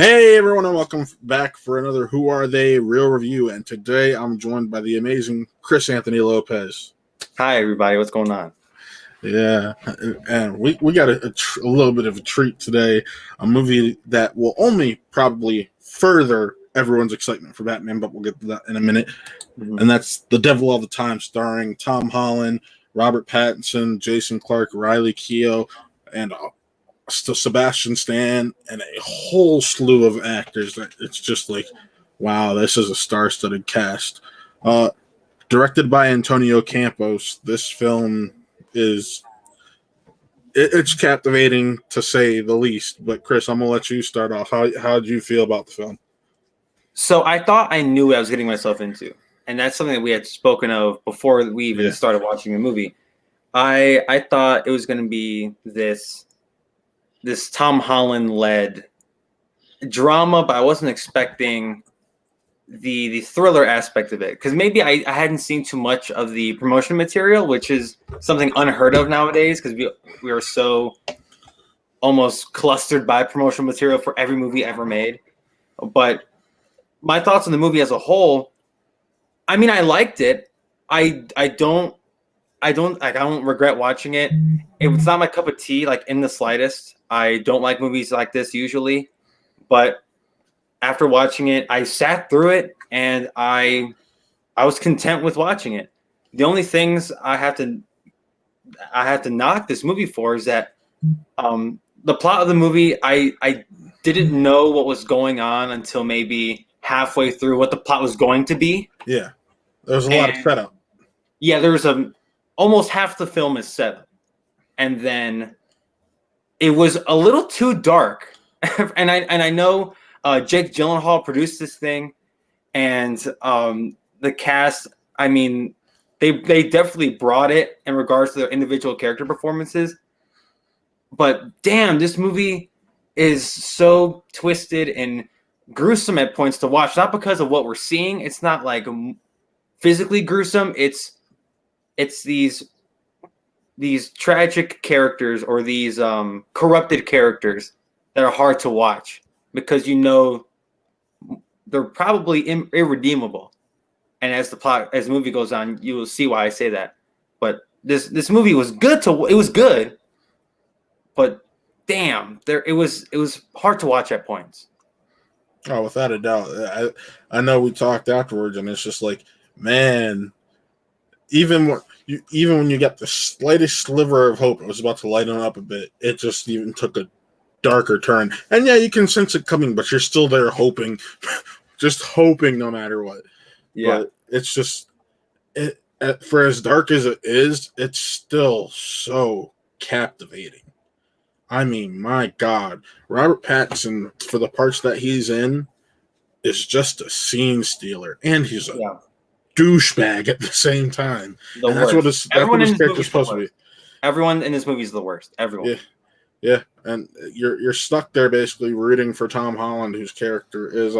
Hey everyone, and welcome back for another Who Are They Real Review. And today I'm joined by the amazing Chris Anthony Lopez. Hi everybody, what's going on? Yeah, and we got a little bit of a treat today. A movie that will only probably further everyone's excitement for Batman, but we'll get to that in a minute. And that's The Devil All the Time, starring Tom Holland, Robert Pattinson, Jason Clarke, Riley Keough, and still Sebastian Stan, and a whole slew of actors. It's just like, wow, this is a star-studded cast. Directed by Antonio Campos, this film is it's captivating to say the least. But Chris, I'm gonna let you start off. How did you feel about the film? So I thought I knew what I was getting myself into, and that's something that we had spoken of before we even started watching the movie. I thought it was going to be this Tom Holland led drama, but I wasn't expecting the thriller aspect of it, because maybe I hadn't seen too much of the promotion material, which is something unheard of nowadays, because we are so almost clustered by promotional material for every movie ever made. But my thoughts on the movie as a whole, I mean, I liked it. I don't regret watching it. It's not my cup of tea, like, in the slightest. I don't like movies like this usually, but after watching it, I sat through it and I was content with watching it. The only things I have to knock this movie for is that the plot of the movie, I didn't know what was going on until maybe halfway through what the plot was going to be. Yeah, there was a lot of setup. Yeah, there was almost half the film is setup, and then it was a little too dark. and I know Jake Gyllenhaal produced this thing, and the cast, I mean, they definitely brought it in regards to their individual character performances. But damn, this movie is so twisted and gruesome at points to watch. Not because of what we're seeing. It's not like physically gruesome. It's these tragic characters, or these corrupted characters that are hard to watch, because they're probably irredeemable. And as the movie goes on, you will see why I say that. But this movie was good it was good, but damn, it was hard to watch at points. Oh, without a doubt. I know we talked afterwards, and it's just like, man, even when you got the slightest sliver of hope it was about to lighten up a bit, it just even took a darker turn. And yeah, you can sense it coming, but you're still there hoping, just hoping no matter what. Yeah. But it's just, for as dark as it is, it's still so captivating. I mean, my God, Robert Pattinson, for the parts that he's in, is just a scene stealer, and he's a douchebag at the same time. And that's what his character's supposed to be. Everyone in this movie is the worst. Everyone. Yeah, and you're stuck there basically rooting for Tom Holland, whose character is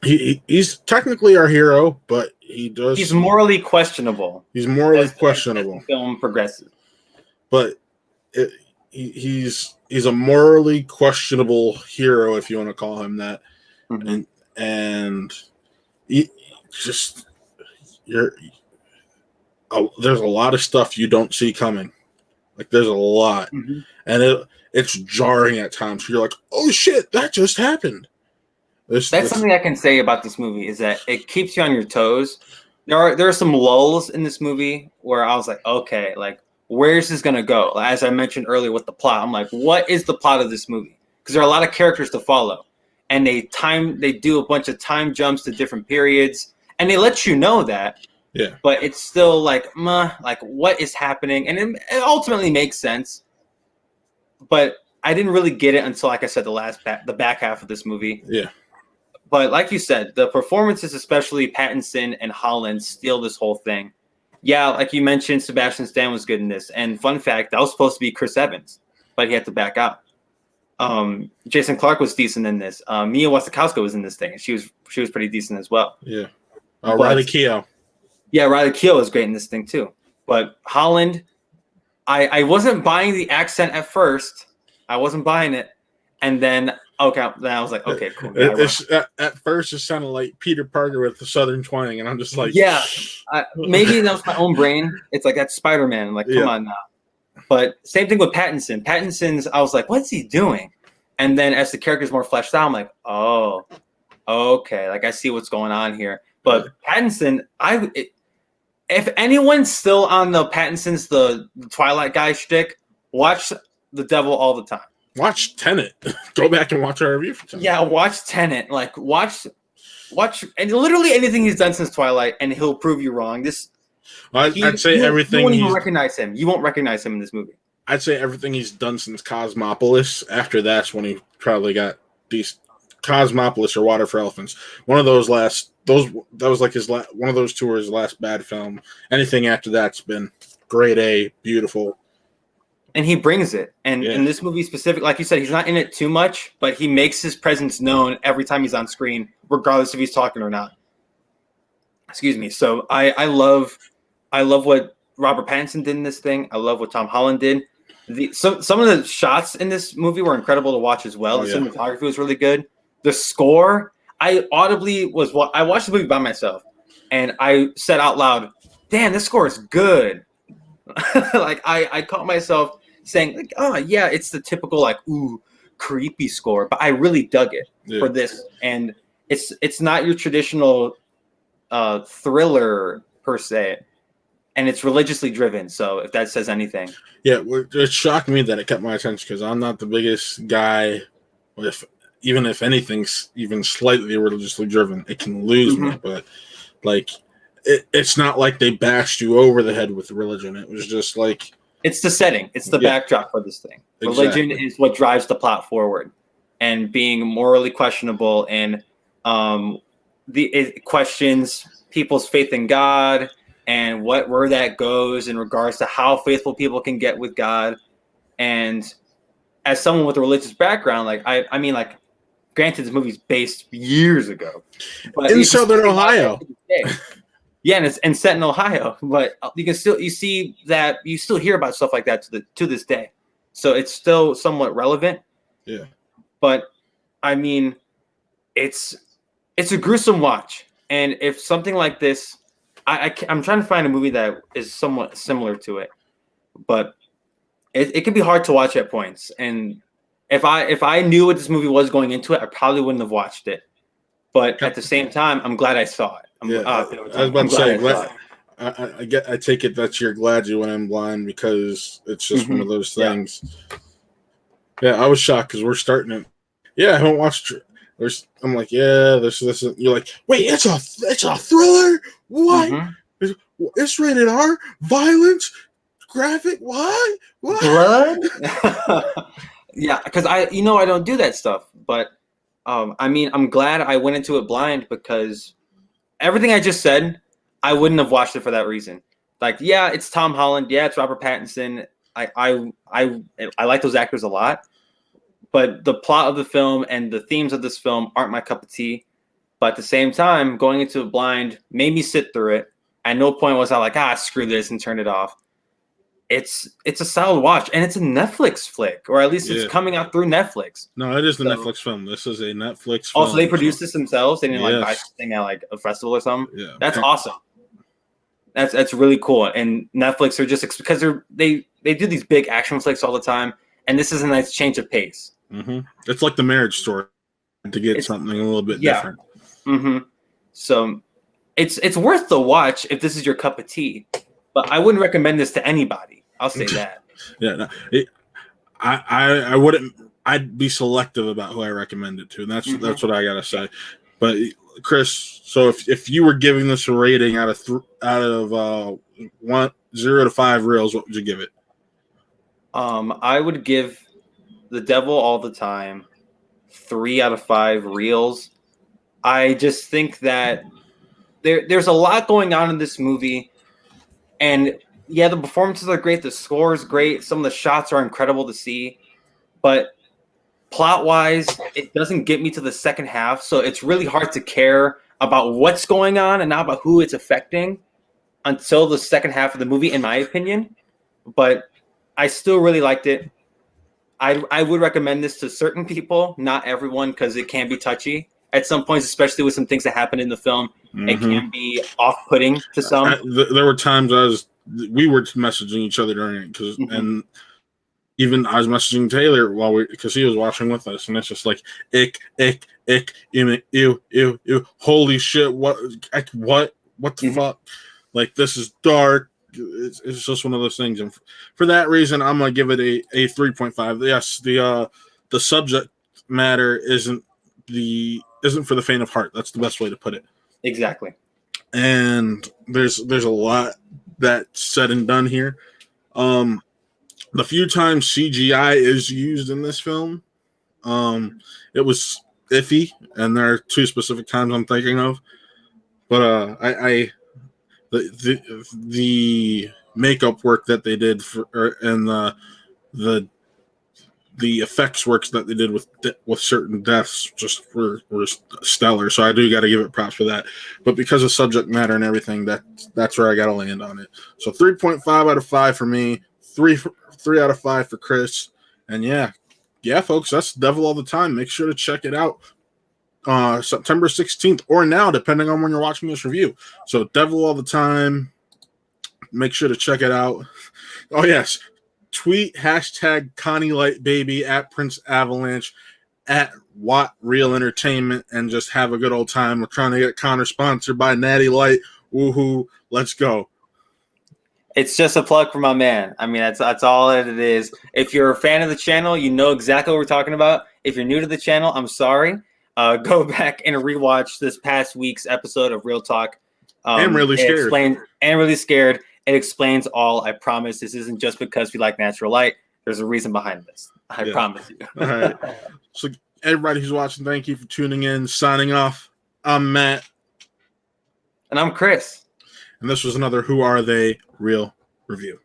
he's technically our hero, but he's morally questionable. He's morally questionable. As the film progresses, but he's a morally questionable hero, if you want to call him that. Mm-hmm. And there's a lot of stuff you don't see coming. Like, there's a lot, and it's jarring at times. You're like, oh shit, that just happened. That's something I can say about this movie, is that it keeps you on your toes. There are some lulls in this movie where I was like, okay, like, where's this gonna go? As I mentioned earlier with the plot, I'm like, what is the plot of this movie? Because there are a lot of characters to follow, and they do a bunch of time jumps to different periods, and they let you know that. Yeah. But it's still like, like, what is happening? And it ultimately makes sense. But I didn't really get it until, like I said, the back half of this movie. Yeah. But like you said, the performances, especially Pattinson and Holland, steal this whole thing. Yeah, like you mentioned, Sebastian Stan was good in this. And fun fact, that was supposed to be Chris Evans, but he had to back out. Jason Clarke was decent in this. Mia Wasikowska was in this thing. She was pretty decent as well. Yeah. Riley Keough. Yeah, Riley Keough was great in this thing too. But Holland, I wasn't buying the accent at first. I wasn't buying it. And then then I was like, okay, cool. Yeah, At first, it sounded like Peter Parker with the Southern twang, and I'm just like, yeah. Maybe that was my own brain. It's like that's Spider-Man. Like, come on now. But same thing with Pattinson. Pattinson's, I was like, what's he doing? And then as the character's more fleshed out, I'm like, oh, okay. Like I see what's going on here. But Pattinson, if anyone's still on the Pattinson's the Twilight guy shtick, watch The Devil All the Time. Watch Tenet. Go back and watch our review for Tenet. Yeah, watch Tenet. Like watch, and literally anything he's done since Twilight, and he'll prove you wrong. I'd say everything. You won't even recognize him. You won't recognize him in this movie. I'd say everything he's done since Cosmopolis. After that's when he probably got these Cosmopolis or Water for Elephants. One of those that was like his one of those two were his last bad film. Anything after that's been grade A, beautiful. And he brings it. And in this movie specific, like you said, he's not in it too much, but he makes his presence known every time he's on screen, regardless if he's talking or not. Excuse me. So I love what Robert Pattinson did in this thing. I love what Tom Holland did. Some of the shots in this movie were incredible to watch as well. The cinematography was really good. The score, I watched the movie by myself, and I said out loud, "Damn, this score is good." Like I caught myself saying, like, "Oh yeah, it's the typical like ooh creepy score," but I really dug it for this, and it's not your traditional thriller per se. And it's religiously driven, so if that says anything. Yeah, it shocked me that it kept my attention because I'm not the biggest guy. Even if anything's even slightly religiously driven, it can lose me. But like, it's not like they bashed you over the head with religion. It was just like it's the setting, it's the backdrop for this thing. Religion is what drives the plot forward, and being morally questionable, and it questions people's faith in God. And where that goes in regards to how faithful people can get with God. And as someone with a religious background, like I mean, like, granted, this movie's based years ago, but in Southern Ohio. Yeah, and it's set in Ohio, but you still hear about stuff like that to this day. So it's still somewhat relevant. Yeah. But I mean, it's a gruesome watch, and if something like this. I'm trying to find a movie that is somewhat similar to it, but it can be hard to watch at points. And if I knew what this movie was going into it, I probably wouldn't have watched it. But at the same time, I'm glad I saw it. I was about to say, I take it that you're glad you went in blind because it's just one of those things. Yeah, I was shocked because we're starting it. Yeah, I haven't watched. I'm like, this. You're like, wait, it's a thriller. What? It's rated R, violence, graphic. What? Blood? Yeah, because I don't do that stuff. But I mean, I'm glad I went into it blind because everything I just said, I wouldn't have watched it for that reason. Like, yeah, it's Tom Holland. Yeah, it's Robert Pattinson. I like those actors a lot. But the plot of the film and the themes of this film aren't my cup of tea. But at the same time, going into it blind made me sit through it. At no point was I like, screw this and turn it off. It's a solid watch, and it's a Netflix flick, or at least it's coming out through Netflix. No, it is the Netflix film. This is a Netflix film. Also, they produced this themselves. They didn't buy something at like a festival or something. Yeah, that's awesome. That's really cool. And Netflix are just because they do these big action flicks all the time, and this is a nice change of pace. It's like The Marriage Story to get something a little bit different. So it's worth the watch if this is your cup of tea, but I wouldn't recommend this to anybody. I'll say that. I wouldn't. I'd be selective about who I recommend it to, and that's what I gotta say. But Chris, so if you were giving this a rating out of 0 to 5 reels, what would you give it? I would give The Devil All the Time 3 out of 5 reels. I just think that there's a lot going on in this movie, and the performances are great, the score is great, some of the shots are incredible to see, but plot-wise, it doesn't get me to the second half, so it's really hard to care about what's going on and not about who it's affecting until the second half of the movie, in my opinion. But I still really liked it. I would recommend this to certain people, not everyone, because it can be touchy at some points, especially with some things that happen in the film. It can be off-putting to some. There were times we were messaging each other during it and even I was messaging Taylor because he was watching with us, and it's just like ick, ew, holy shit, what the fuck? Like, this is dark. It's just one of those things, and for that reason, I'm gonna give it a 3.5. Yes, the subject matter isn't for the faint of heart. That's the best way to put it. Exactly. And there's a lot that's said and done here. The few times CGI is used in this film, it was iffy, and there are two specific times I'm thinking of. But the makeup work that they did and the effects works that they did with certain deaths just were stellar. So I do got to give it props for that. But because of subject matter and everything, that's where I got to land on it. So 3.5 out of 5 for me. 3 out of 5 for Chris. And yeah, folks, that's Devil All the Time. Make sure to check it out September 16th or now, depending on when you're watching this review. So Devil All the Time. Make sure to check it out. Oh, yes. Tweet hashtag Connie Light Baby at Prince Avalanche at Watt Real Entertainment and just have a good old time. We're trying to get Connor sponsored by Natty Light. Woohoo. Let's go. It's just a plug for my man. I mean, that's all that it is. If you're a fan of the channel, you know exactly what we're talking about. If you're new to the channel, I'm sorry. Go back and rewatch this past week's episode of Real Talk. I'm really scared. It explains all. I promise this isn't just because we like natural light. There's a reason behind this. I promise you. All right. So everybody who's watching, thank you for tuning in. Signing off. I'm Matt. And I'm Chris. And this was another Who Are They Real Review.